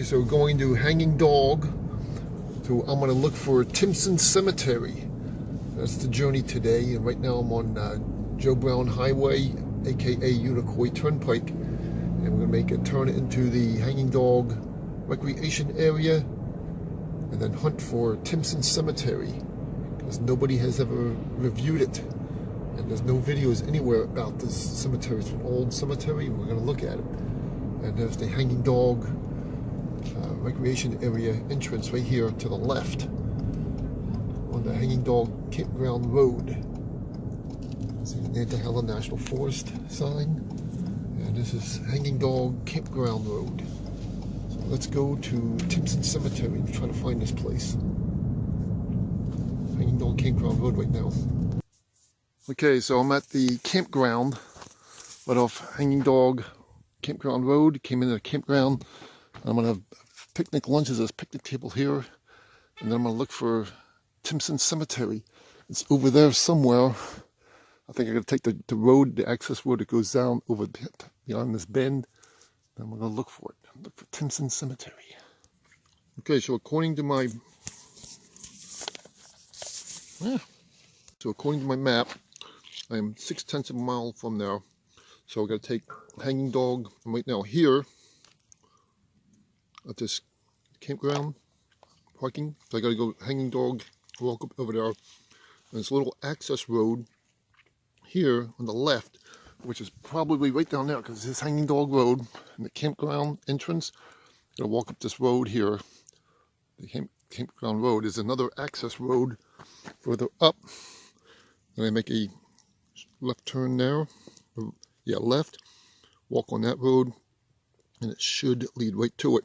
So we're going to Hanging Dog. So I'm going to look for Timpson Cemetery. That's the journey today. And right now I'm on Joe Brown Highway, aka Unicoi Turnpike. And we're going to make a turn into the Hanging Dog recreation area and then hunt for Timpson Cemetery, because nobody has ever reviewed it. And there's no videos anywhere about this cemetery. It's an old cemetery. We're going to look at it. And there's the Hanging Dog recreation area entrance right here to the left on the Hanging Dog Campground Road. See the Nantahala National Forest sign. And this is Hanging Dog Campground Road. So let's go to Timpson Cemetery and try to find this place. Hanging Dog Campground Road right now. Okay, so I'm at the campground right off Hanging Dog Campground Road. Came into the campground. I'm going to have picnic lunches. There's a picnic table here. And then I'm going to look for Timpson Cemetery. It's over there somewhere. I think I'm going to take the road, the access road that goes down over beyond this bend. And I'm going to look for it. Look for Timpson Cemetery. Okay, so according to my map, I am 6/10 of a mile from there. So I'm going to take Hanging Dog. I'm right now here at this campground parking. So I got to go Hanging Dog, walk up over there. And there's a little access road here on the left, which is probably right down there because this Hanging Dog Road and the campground entrance. I'm going to walk up this road here. The campground road is another access road further up. And I make a left turn there. Yeah, left. Walk on that road. And it should lead right to it.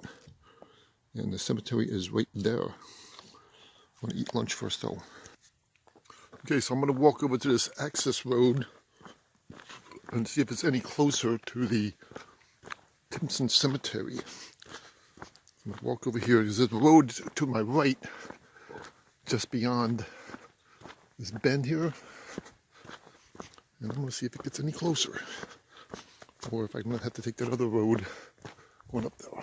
And the cemetery is right there. I'm going to eat lunch first though. Okay, so I'm going to walk over to this access road and see if it's any closer to the Timpson Cemetery. I'm going to walk over here. There's a road to my right, just beyond this bend here. And I'm going to see if it gets any closer. Or if I'm going to have to take that other road going up there.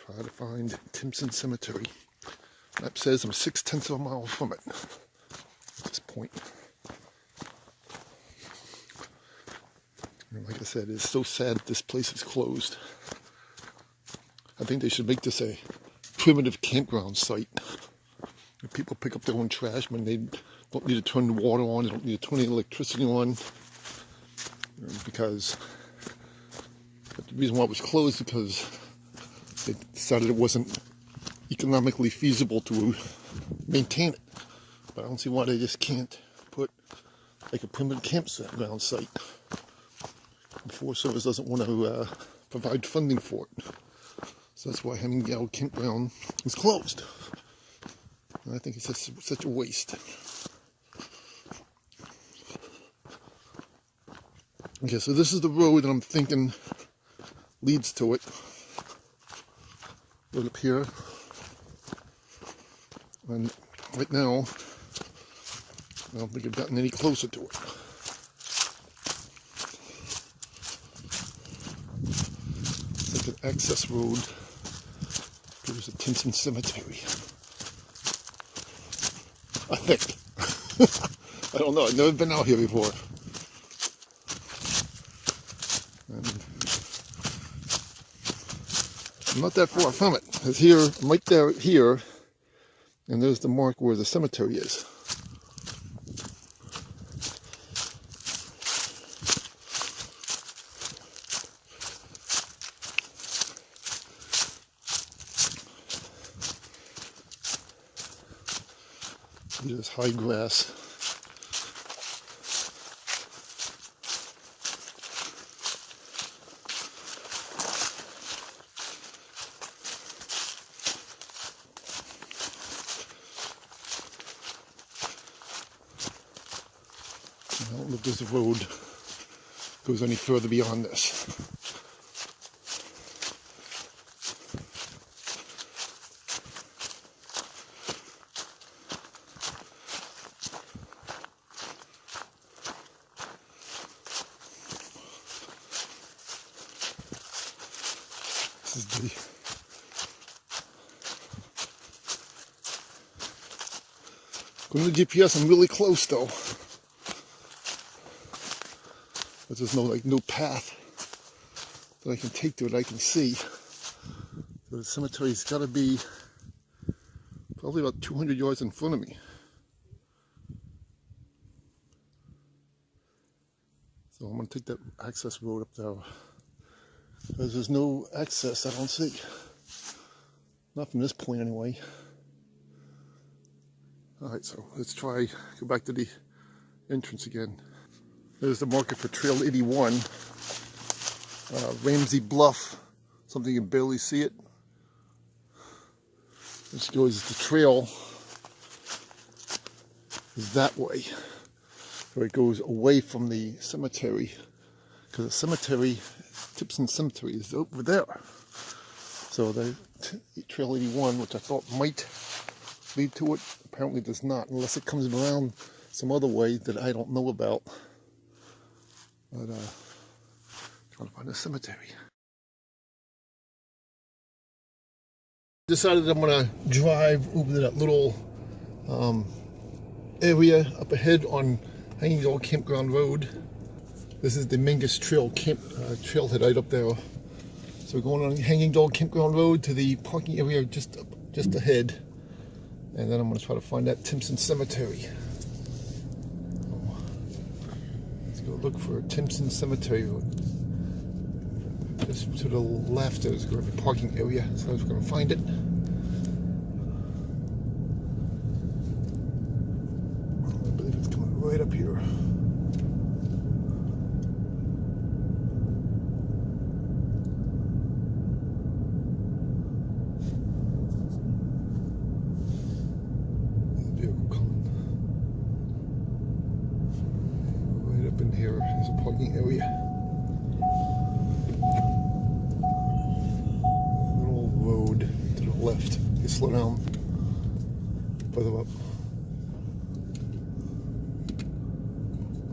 Try to find Timpson Cemetery. Map says I'm 6/10 of a mile from it at this point. And like I said, it's so sad that this place is closed. I think they should make this a primitive campground site. If people pick up their own trash, when they don't need to turn the water on, they don't need to turn the electricity on. Because the reason why it was closed is because they decided it wasn't economically feasible to maintain it. But I don't see why they just can't put like a primitive campground site. The Forest Service doesn't want to provide funding for it. So that's why Hanging Dog Campground is closed. And I think it's just such a waste. Okay, so this is the road that I'm thinking leads to it. Right up here. And right now, I don't think I've gotten any closer to it. It's like an access road. There's a Timpson Cemetery. I think. I don't know. I've never been out here before. And I'm not that far from it. It's here, right there, here. And there's the mark where the cemetery is. There's high grass. I don't know if this road goes any further beyond this. This is the according to GPS, I'm really close though. But there's no path that I can take to it. I can see. So the cemetery's got to be probably about 200 yards in front of me. So I'm going to take that access road up there. Because there's no access I don't see. Not from this point anyway. Alright, so let's try, go back to the entrance again. There's the marker for Trail 81. Ramsey Bluff. Something you can barely see it. This goes, the trail is that way. So it goes away from the cemetery. Because the cemetery, Timpson Cemetery, is over there. So the Trail 81, which I thought might lead to it, apparently does not, unless it comes around some other way that I don't know about. But trying to find a cemetery. Decided I'm gonna drive over to that little area up ahead on Hanging Dog Campground Road. This is the Mingus Trail trailhead right up there. So we're going on Hanging Dog Campground Road to the parking area just ahead. And then I'm going to try to find that Timpson Cemetery. Let's go look for Timpson Cemetery. Just to the left there's going to be a parking area, so I was going to find it. I believe it's coming right up here. Here is a parking area. Little road to the left. You slow down further up.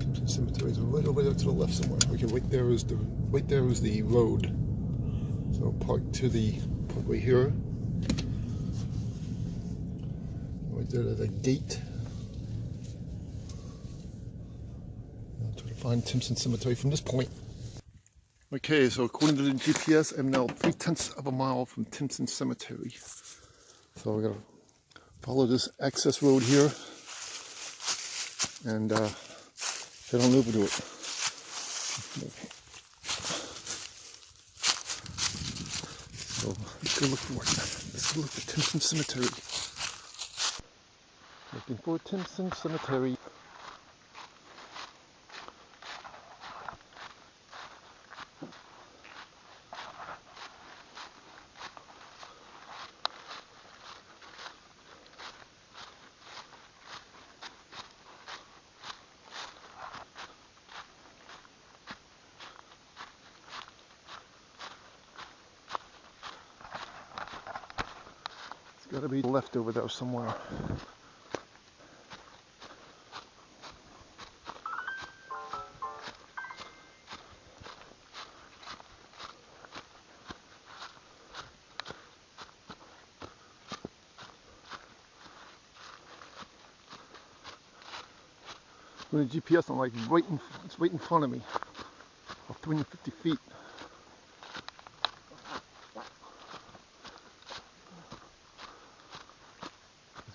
Timpson Cemetery is right over there to the left somewhere. Okay, right there is the road. So park right here. Right there to the gate. Find Timpson Cemetery from this point. Okay, so according to the GPS, I'm now 3/10 of a mile from Timpson Cemetery. So we're gonna follow this access road here and head on over to it. So let's go look for it. Let's go look for Timpson Cemetery. Looking for Timpson Cemetery. Got to be left over there somewhere. With the GPS, I'm like it's right in front of me, about 350 feet.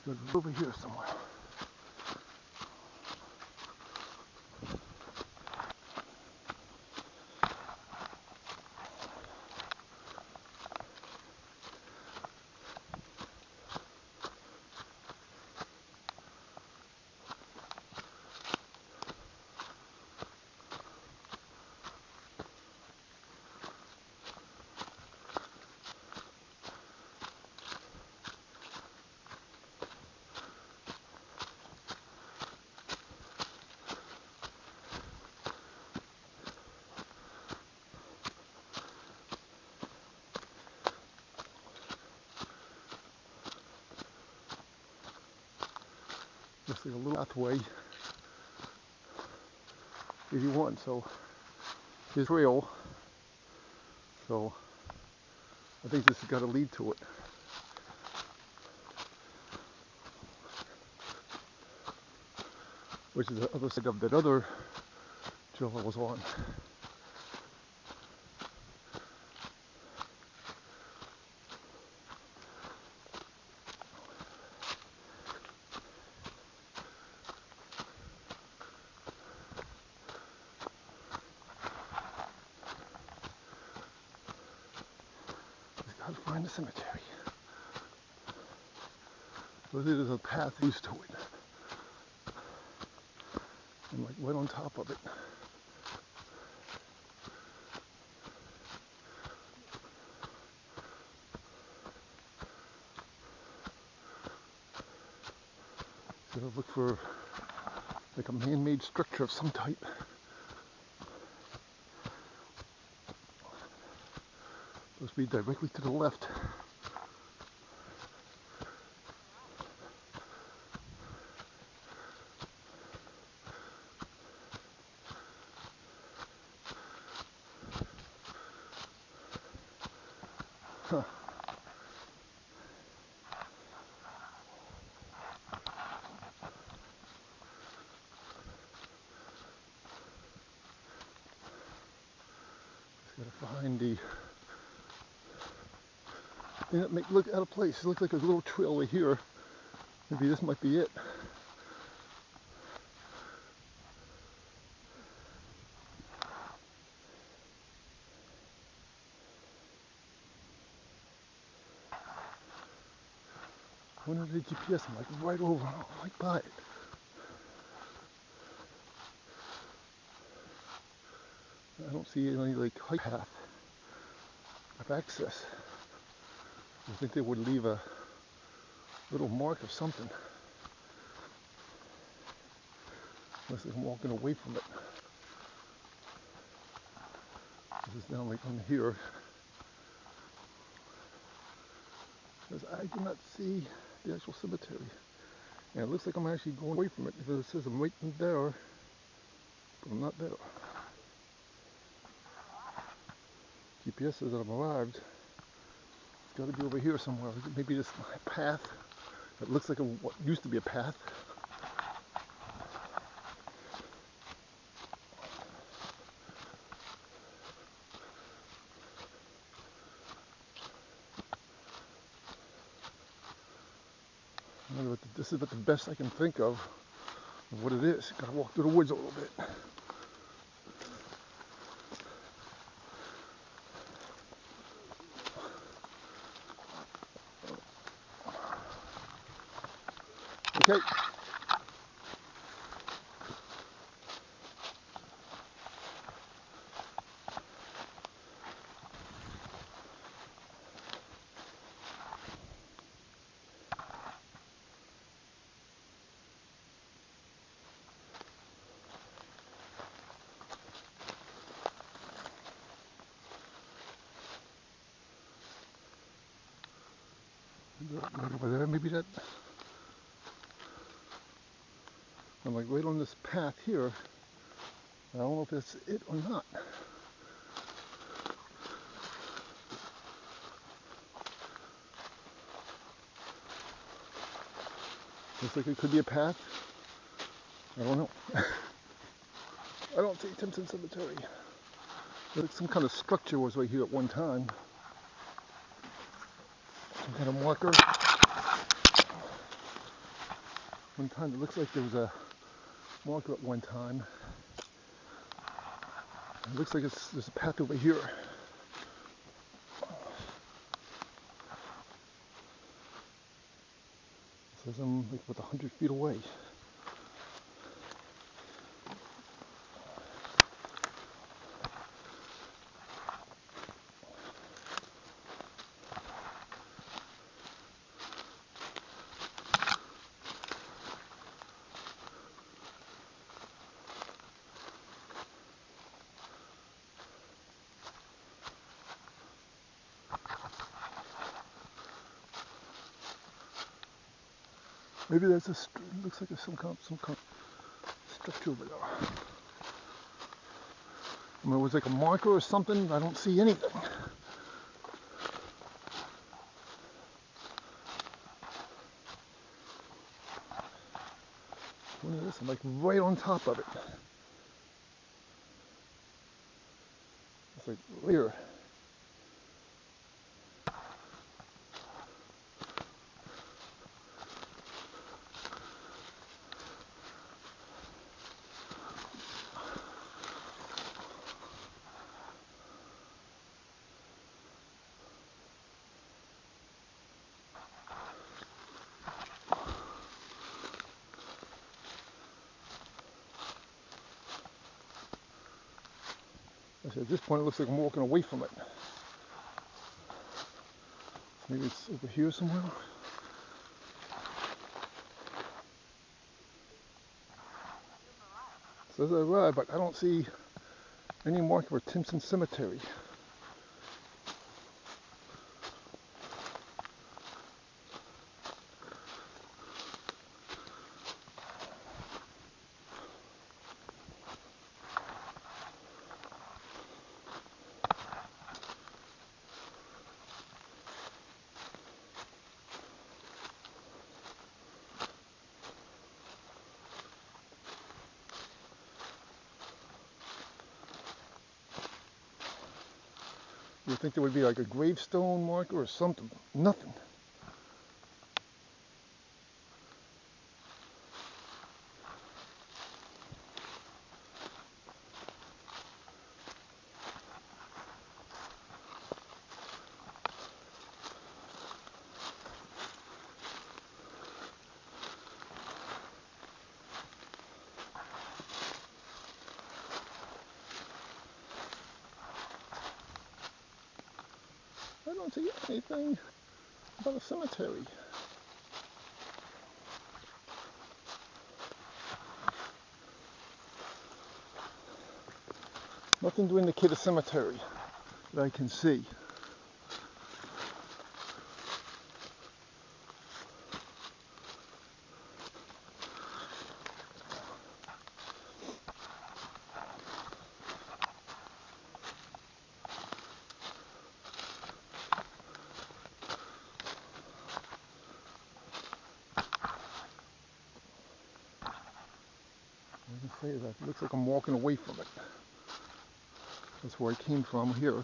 It's over here somewhere. Just like a little pathway. 81, so his trail. So I think this has got to lead to it. Which is the other side of that other trail I was on. Just gotta find the cemetery. So there's a path leads to it. I'm like right on top of it. So I look for like a man-made structure of some type. Supposed to be directly to the left. Huh. Just gotta find the thing that make look out of place. It looks like a little trail right here. Maybe this might be it. I wonder if the GPS, I'm like right over, right by it. I don't see any like hike path of access. I think they would leave a little mark of something. Unless I'm walking away from it. This is down right on here. Because I do not see the actual cemetery. And it looks like I'm actually going away from it because it says I'm right there, but I'm not there. GPS says that I've arrived. It's got to be over here somewhere. Maybe this path that looks like what used to be a path. This is about the best I can think of what it is. Gotta walk through the woods a little bit. Okay. Right over there, maybe that. I'm like right on this path here. I don't know if that's it or not. Looks like it could be a path. I don't know. I don't see Timpson Cemetery. Like some kind of structure was right here at one time. Some kind of marker. One time it looks like there was a marker at one time. It looks like there's a path over here. It says I'm like about 100 feet away. Maybe there's a, looks like there's some kind of structure over there. I mean, it was like a marker or something. I don't see anything. I'm like right on top of it. It's like here. At this point, it looks like I'm walking away from it. Maybe it's over here somewhere. It says I arrived, but I don't see any marker for Timpson Cemetery. You think there would be like a gravestone marker or something? Nothing. I don't see anything about a cemetery. Nothing to indicate a cemetery that I can see. I can say that. It looks like I'm walking away from it. That's where I came from here.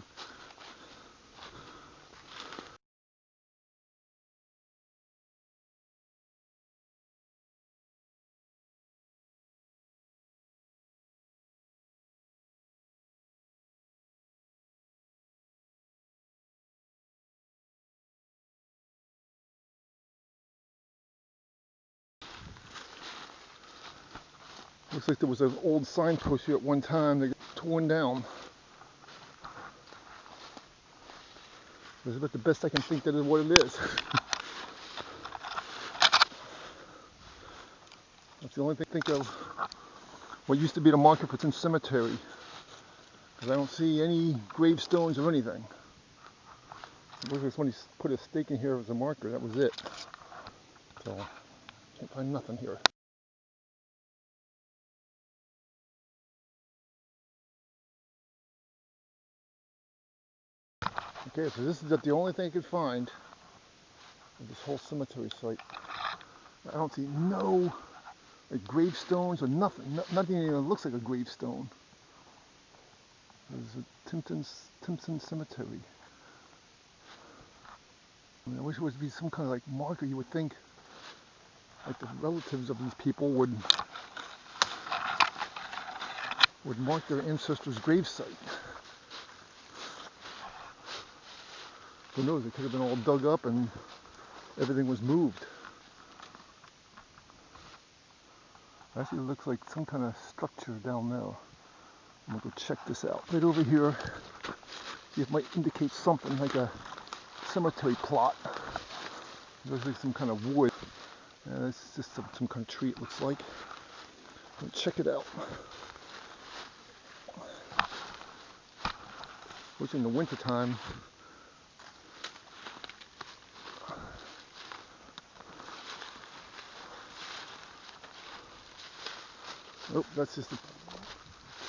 Looks like there was an old signpost here at one time that got torn down. That's about the best I can think that is what it is. That's the only thing I think of what used to be the marker for Timpson Cemetery. Because I don't see any gravestones or anything. It looks like somebody put a stake in here as a marker, that was it. So, can't find nothing here. Okay, so this is the only thing I could find of this whole cemetery site. I don't see no like gravestones or nothing. Nothing even looks like a gravestone. There's a Timpson Cemetery. I mean, I wish it would be some kind of like marker. You would think like the relatives of these people would mark their ancestors' gravesite. Who knows, it could have been all dug up and everything was moved. Actually, it looks like some kind of structure down there. I'm gonna go check this out. Right over here, see if it might indicate something like a cemetery plot. It looks like some kind of wood. It's just some kind of tree, it looks like. Check it out. Which in the wintertime, oh, that's just a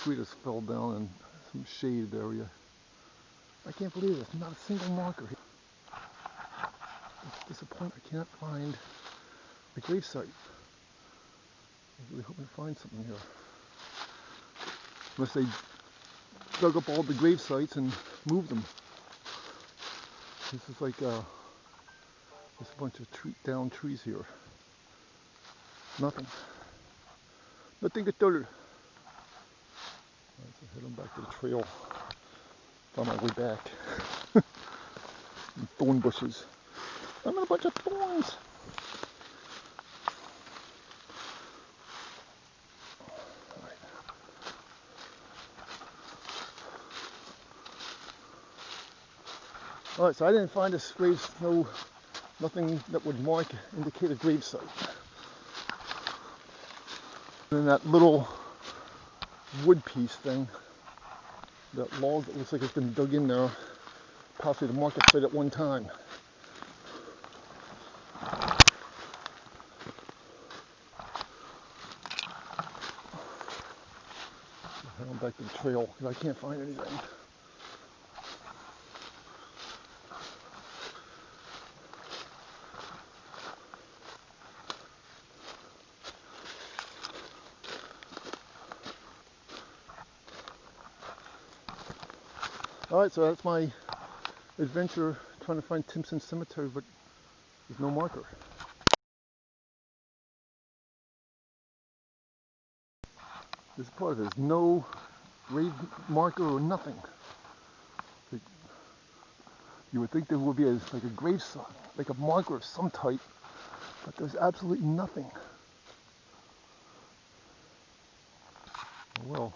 tree that's fell down in some shaded area. I can't believe there's not a single marker here. It's disappointing. I can't find the gravesite. really hoping to find something here. Unless they dug up all the grave sites and moved them. This is like there's a bunch of down trees here. Nothing. Nothing at all. Alright, so heading back to the trail. Found my way back. Thorn bushes. I'm in a bunch of thorns. Alright, so I didn't find this grave, nothing that would indicate a grave site. And that little wood piece thing, that log that looks like it's been dug in there, possibly to mark a site at one time. Heading back to the trail because I can't find anything. Alright, so that's my adventure trying to find Timpson Cemetery, but there's no marker. This part of it is no grave marker or nothing. You would think there would be like a grave site, like a marker of some type, but there's absolutely nothing. Oh well.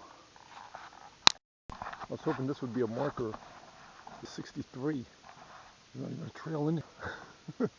I was hoping this would be a marker. 63. There's not even a trail in there.